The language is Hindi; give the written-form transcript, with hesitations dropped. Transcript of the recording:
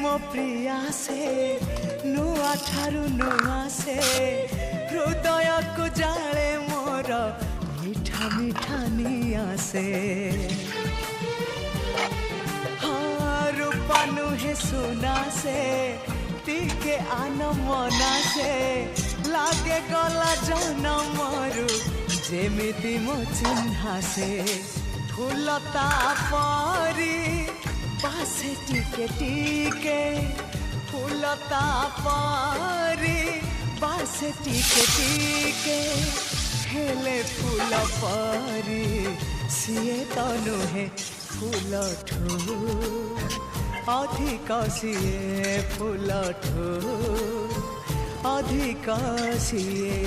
मो प्रिया से नुआ ठारू नुआ से हृदय को जाले मोर मीठा मीठा निया से हाँ रूपा नुहे सुना से टिके आन मना से लागे गला जनमरु जेमिति मो चिन्हा से फूलता परी पासे टिके टिके फूलता परी पासे टिके टिके हेले फूल परी सीए तो नुहे फूल ठू अधिक सीए फूल ठू अधिक सीए।